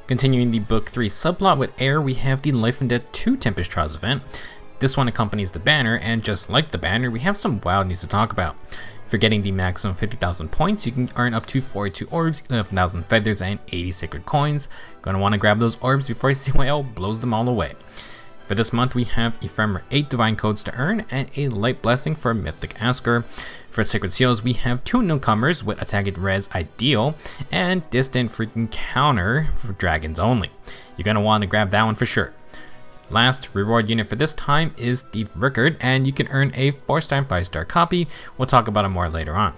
Continuing the Book 3 subplot with Air, we have the Life and Death 2 Tempest Trials event. This one accompanies the banner, and just like the banner, we have some wild news to talk about. For getting the maximum 50,000 points, you can earn up to 42 orbs, 11,000 feathers, and 80 sacred coins. Gonna want to grab those orbs before CYL blows them all away. For this month, we have Ephemeral 8 Divine Codes to earn, and a Light Blessing for Mythic Asker. For Sacred Seals, we have 2 newcomers with Attack and Res Ideal, and Distant Freaking Counter for Dragons only. You're gonna want to grab that one for sure. Last reward unit for this time is Thief Rickard, and you can earn a 4-star and 5-star copy. We'll talk about it more later on.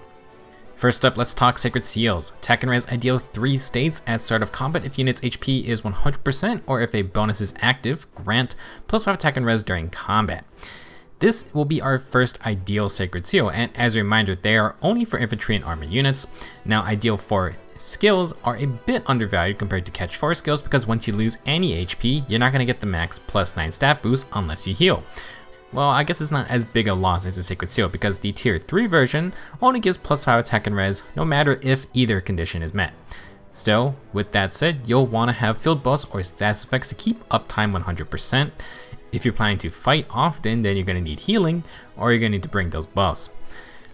First up, let's talk Sacred Seals. Attack and Res Ideal 3 states at start of combat if unit's HP is 100% or if a bonus is active, grant +5 attack and res during combat. This will be our first Ideal Sacred Seal, and as a reminder, they are only for infantry and armor units. Now, Ideal 4 skills are a bit undervalued compared to Catch 4 skills because once you lose any HP, you're not going to get the max +9 stat boost unless you heal. Well, I guess it's not as big a loss as a Sacred Seal because the tier 3 version only gives +5 attack and res no matter if either condition is met. Still, with that said, you'll want to have field buffs or status effects to keep uptime 100%. If you're planning to fight often, then you're going to need healing or you're going to need to bring those buffs.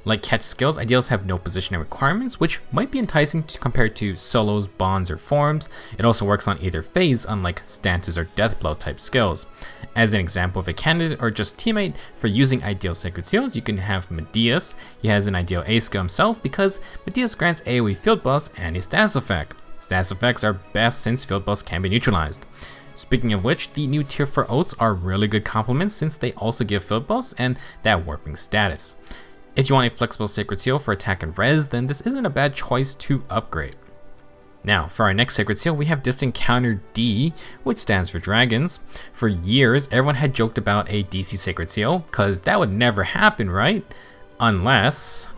Like Catch skills, Ideals have no positioning requirements, which might be enticing compared to solos, bonds, or forms. It also works on either phase, unlike stances or deathblow type skills. As an example of a candidate or just teammate for using Ideal Sacred Seals, you can have Medeus. He has an Ideal A skill himself because Medeus grants AoE field buffs and a status effect. Status effects are best since field buffs can be neutralized. Speaking of which, the new tier 4 oaths are really good compliments since they also give field buffs and that warping status. If you want a flexible Sacred Seal for attack and res, then this isn't a bad choice to upgrade. Now, for our next Sacred Seal, we have Distant Counter D, which stands for Dragons. For years, everyone had joked about a DC Sacred Seal, cause that would never happen, right? Unless,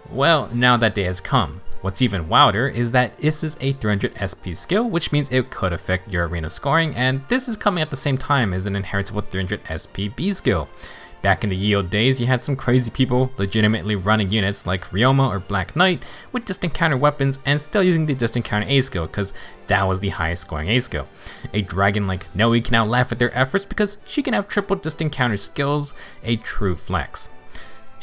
well, now that day has come. What's even wilder is that this is a 300 SP skill, which means it could affect your arena scoring, and this is coming at the same time as an Inheritable 300 SP B skill. Back in the ye olde days, you had some crazy people legitimately running units like Ryoma or Black Knight with distant counter weapons and still using the distant counter A skill because that was the highest scoring A skill. A dragon like Noe can now laugh at their efforts because she can have triple distant counter skills, a true flex.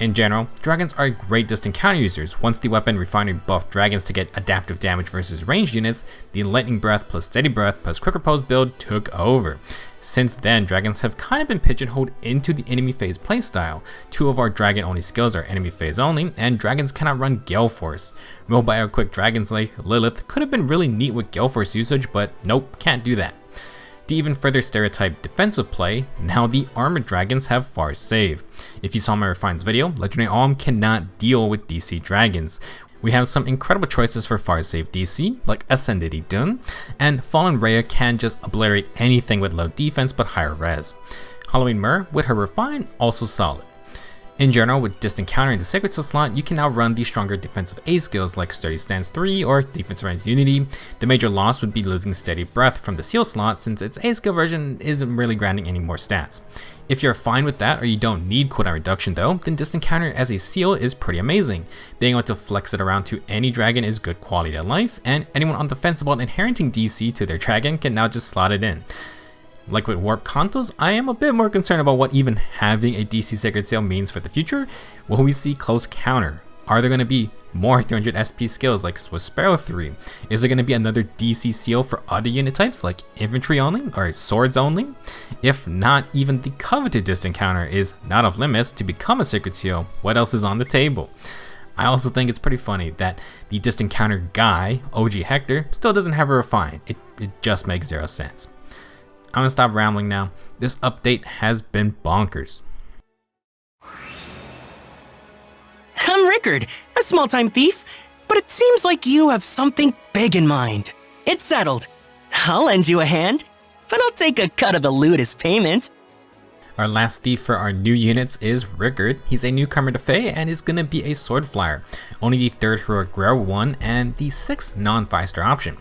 In general, dragons are great distant counter users. Once the weapon refinery buffed dragons to get adaptive damage versus ranged units, the Lightning Breath plus Steady Breath plus Quick Repose build took over. Since then, dragons have kind of been pigeonholed into the enemy phase playstyle. 2 of our dragon only skills are enemy phase only, and dragons cannot run Gale Force. Mobile quick dragons like Lilith could have been really neat with Gale Force usage, but nope, can't do that. To even further stereotype defensive play, now the armored dragons have far save. If you saw my Refines video, Legendary Alm cannot deal with DC dragons. We have some incredible choices for far save DC, like Ascended Idun, and Fallen Rhea can just obliterate anything with low defense but higher res. Halloween Myr, with her Refine, also solid. In general, with Distant Counter in the Sacred Seal slot, you can now run the stronger defensive A skills like Sturdy Stance 3 or Defense Range Unity. The major loss would be losing Steady Breath from the Seal slot since its A skill version isn't really granting any more stats. If you're fine with that or you don't need cooldown reduction though, then Distant Counter as a seal is pretty amazing. Being able to flex it around to any dragon is good quality of life, and anyone on the fence about inheriting DC to their dragon can now just slot it in. Like with Warp Kantos, I am a bit more concerned about what even having a DC Sacred Seal means for the future. Will we see close counter? Are there going to be more 300 SP skills like Swiss Sparrow 3? Is there going to be another DC seal for other unit types like infantry only or swords only? If not, even the coveted Distant Counter is not off limits to become a Sacred Seal. What else is on the table? I also think it's pretty funny that the Distant Counter guy, OG Hector, still doesn't have a Refine. It just makes zero sense. I'm gonna stop rambling now. This update has been bonkers. I'm Rickard, a small-time thief, but it seems like you have something big in mind. It's settled. I'll lend you a hand, but I'll take a cut of the loot as payment. Our last thief for our new units is Rickard. He's a newcomer to FEH and is gonna be a Sword Flyer, only the 3rd heroic rare one and the 6th non-5-star option.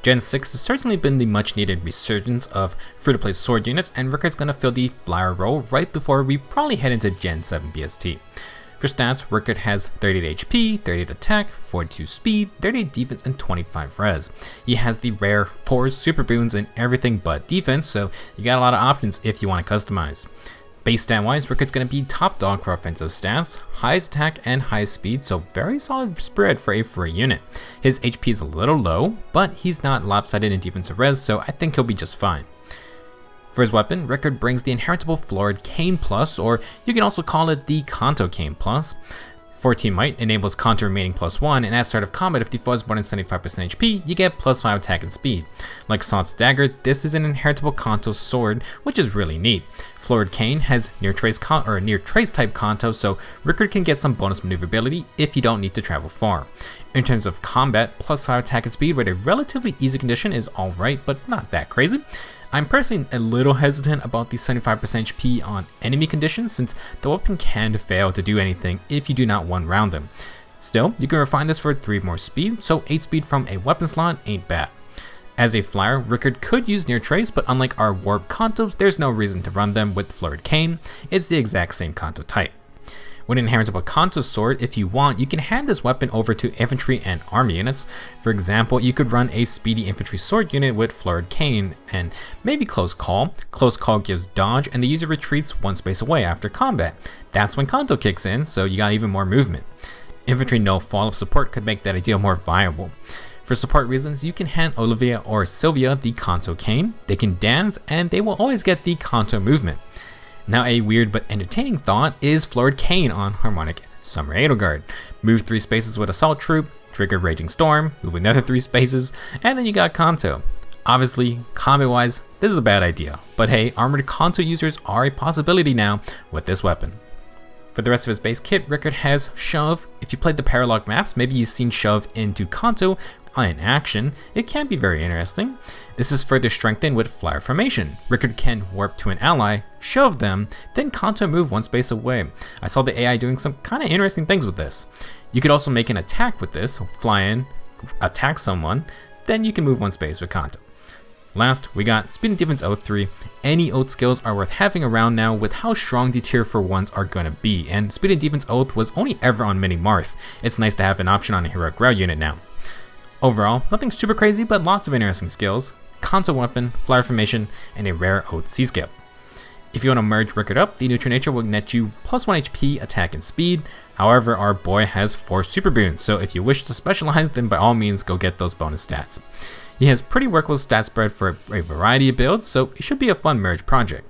Gen 6 has certainly been the much needed resurgence of free-to-play sword units, and Rickard's gonna fill the flyer role right before we probably head into Gen 7 BST. For stats, Rickard has 38 HP, 38 attack, 42 speed, 38 defense, and 25 res. He has the rare 4 super boons and everything but defense, so you got a lot of options if you want to customize. Base stat wise, Rickard's going to be top dog for offensive stats, highest attack and highest speed, so very solid spread for a free unit. His HP is a little low, but he's not lopsided in defensive res, so I think he'll be just fine. For his weapon, Rickard brings the Inheritable Florid Cane Plus, or you can also call it the Canto Cane Plus. 14 Might enables Canto remaining +1, and at start of combat, if the foe is more than 75% HP, you get +5 attack and speed. Like Salt's Dagger, this is an Inheritable Canto Sword, which is really neat. Florid Cane has near trace type Canto, so Rickard can get some bonus maneuverability if you don't need to travel far. In terms of combat, +5 attack and speed with a relatively easy condition is alright, but not that crazy. I'm personally a little hesitant about the 75% HP on enemy conditions, since the weapon can fail to do anything if you do not one-round them. Still, you can refine this for 3 more speed, so 8 speed from a weapon slot ain't bad. As a flyer, Rickard could use near trace, but unlike our warp Cantos, there's no reason to run them with Florid Cane. It's the exact same Canto type. With Inheritable Canto Sword, if you want, you can hand this weapon over to infantry and army units. For example, you could run a speedy infantry sword unit with Florid Cane and maybe Close Call. Close Call gives dodge and the user retreats 1 space away after combat. That's when Canto kicks in, so you got even more movement. Infantry no follow-up support could make that idea more viable. For support reasons, you can hand Olivia or Sylvia the Canto Cane. They can dance and they will always get the Canto movement. Now a weird but entertaining thought is Florid Cane on Harmonic Summer Edelgard. Move 3 spaces with Assault Troop, trigger Raging Storm, move another 3 spaces, and then you got Canto. Obviously, combat wise, this is a bad idea, but hey, armored Canto users are a possibility now with this weapon. For the rest of his base kit, Rickard has Shove. If you played the Paralog maps, maybe you've seen Shove into Canto in action. It can be very interesting. This is further strengthened with Flyer Formation. Rickard can warp to an ally, shove them, then Canto move 1 space away. I saw the AI doing some kind of interesting things with this. You could also make an attack with this, fly in, attack someone, then you can move 1 space with Canto. Last, we got Speed and Defense Oath 3. Any Oath skills are worth having around now with how strong the tier for 1s are gonna be, and Speed and Defense Oath was only ever on Mini Marth. It's nice to have an option on a Heroic Rail unit now. Overall, nothing super crazy, but lots of interesting skills, Canto weapon, Flyer Formation, and a rare Oath C-skip. If you want to merge Rickard up, the Neutral Nature will net you +1 HP, attack, and speed. However, our boy has 4 super boons, so if you wish to specialize, then by all means go get those bonus stats. He has pretty workable stat spread for a variety of builds, so it should be a fun merge project.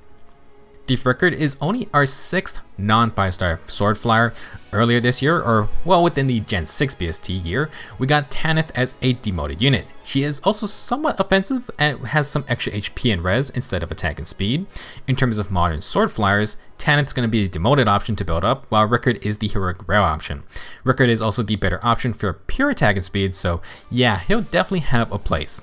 Thief Rickard is only our 6th non-5-star sword flyer. Earlier this year, or well within the Gen 6 BST year, we got Tanith as a demoted unit. She is also somewhat offensive and has some extra HP and res instead of attack and speed. In terms of modern sword flyers, Tanith's going to be the demoted option to build up, while Rickard is the heroic rail option. Rickard is also the better option for pure attack and speed, so yeah, he'll definitely have a place.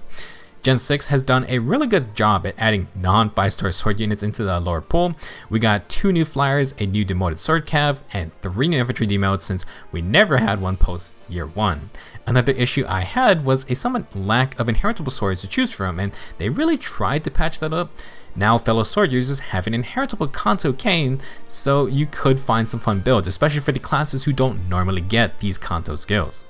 Gen 6 has done a really good job at adding non-5-star sword units into the lore pool. We got 2 new flyers, a new demoted sword cav, and 3 new infantry demotes since we never had one post year 1. Another issue I had was a somewhat lack of inheritable swords to choose from, and they really tried to patch that up. Now fellow sword users have an inheritable Canto Cane, so you could find some fun builds, especially for the classes who don't normally get these Canto skills.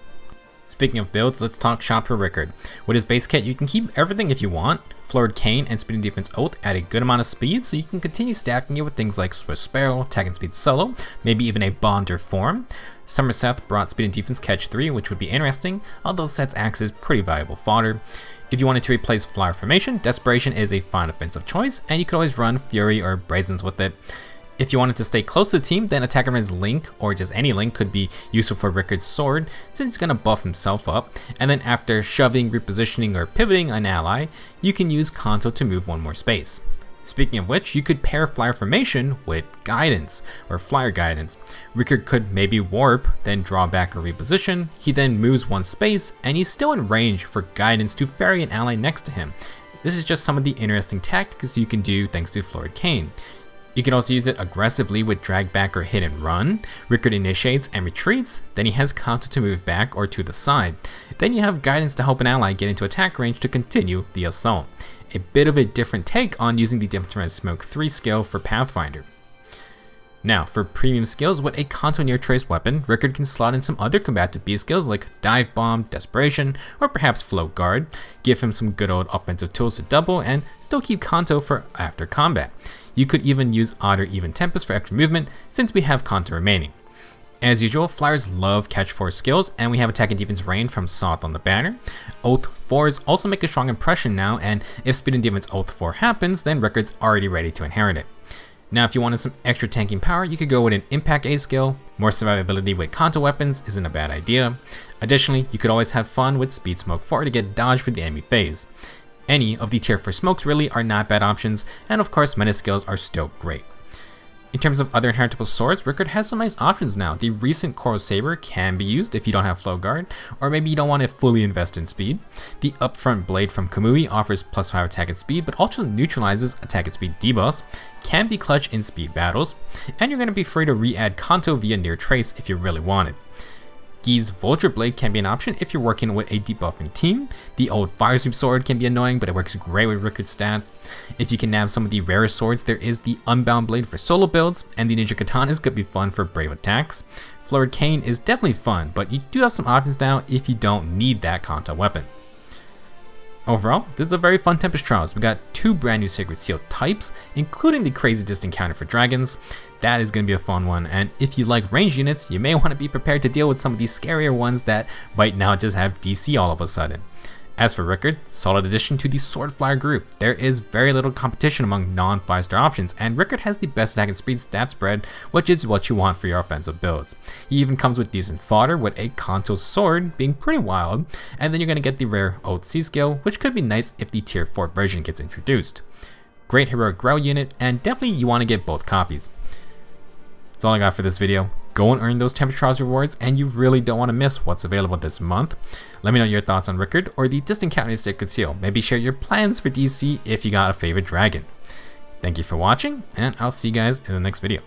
Speaking of builds, let's talk shop for Rickard. With his base kit, you can keep everything if you want. Florid Cane and Speed and Defense Oath add a good amount of speed, so you can continue stacking it with things like Swift Sparrow, Attack and Speed Solo, maybe even a Bonder form. Somerset brought Speed and Defense Catch 3, which would be interesting, although Set's axe is pretty valuable fodder. If you wanted to replace Flyer Formation, Desperation is a fine offensive choice, and you could always run Fury or Brazens with it. If you wanted to stay close to the team, then Attackerman's Link, or just any Link, could be useful for Rickard's sword, since he's going to buff himself up, and then after shoving, repositioning, or pivoting an ally, you can use Canto to move 1 more space. Speaking of which, you could pair Flyer Formation with Guidance, or Flyer Guidance. Rickard could maybe warp, then draw back or reposition, he then moves 1 space, and he's still in range for Guidance to ferry an ally next to him. This is just some of the interesting tactics you can do thanks to Florid Cane. You can also use it aggressively with drag back or hit and run. Rickard initiates and retreats, then he has Canto to move back or to the side. Then you have Guidance to help an ally get into attack range to continue the assault. A bit of a different take on using the Different Smoke 3 skill for Pathfinder. Now, for premium skills, with a Canto near trace weapon, Rickard can slot in some other combative B skills like Dive Bomb, Desperation, or perhaps Float Guard, give him some good old offensive tools to double, and still keep Canto for after combat. You could even use Odd or even Tempest for extra movement, since we have Canto remaining. As usual, Fliers love catch 4 skills, and we have attack and defense rain from Soth on the banner. Oath 4s also make a strong impression now, and if speed and defense Oath 4 happens, then Rickard's already ready to inherit it. Now, if you wanted some extra tanking power, you could go with an Impact A skill. More survivability with Canto weapons isn't a bad idea. Additionally, you could always have fun with Speed Smoke 4 to get dodge for the enemy phase. Any of the tier 4 smokes really are not bad options, and of course menace skills are still great. In terms of other inheritable swords, Rickard has some nice options now. The recent Coral Saber can be used if you don't have Flow Guard, or maybe you don't want to fully invest in speed. The Upfront Blade from Kamui offers +5 attack and speed, but also neutralizes attack and speed debuffs, can be clutch in speed battles, and you're going to be free to re-add Canto via near trace if you really want it. Guy's Vulture Blade can be an option if you're working with a debuffing team. The old Fire Sweep Sword can be annoying, but it works great with Rickard's stats. If you can nab some of the rarest swords, there is the Unbound Blade for solo builds, and the Ninja Katanas could be fun for brave attacks. Florid Cane is definitely fun, but you do have some options now if you don't need that Canto weapon. Overall, this is a very fun Tempest Trials. We got 2 brand new Sacred Seal types, including the crazy distant counter for dragons. That is going to be a fun one, and if you like range units, you may want to be prepared to deal with some of these scarier ones that might now just have DC all of a sudden. As for Rickard, solid addition to the Sword Flyer group. There is very little competition among non-5-star options, and Rickard has the best attack and speed stat spread, which is what you want for your offensive builds. He even comes with decent fodder, with a Canto Sword being pretty wild, and then you're going to get the rare Oath C skill, which could be nice if the tier 4 version gets introduced. Great heroic grow unit, and definitely you want to get both copies. That's all I got for this video. Go and earn those Tempest Trials rewards, and you really don't want to miss what's available this month. Let me know your thoughts on Rickard or the Distant County Sacred Seal. Maybe share your plans for DC if you got a favorite dragon. Thank you for watching, and I'll see you guys in the next video.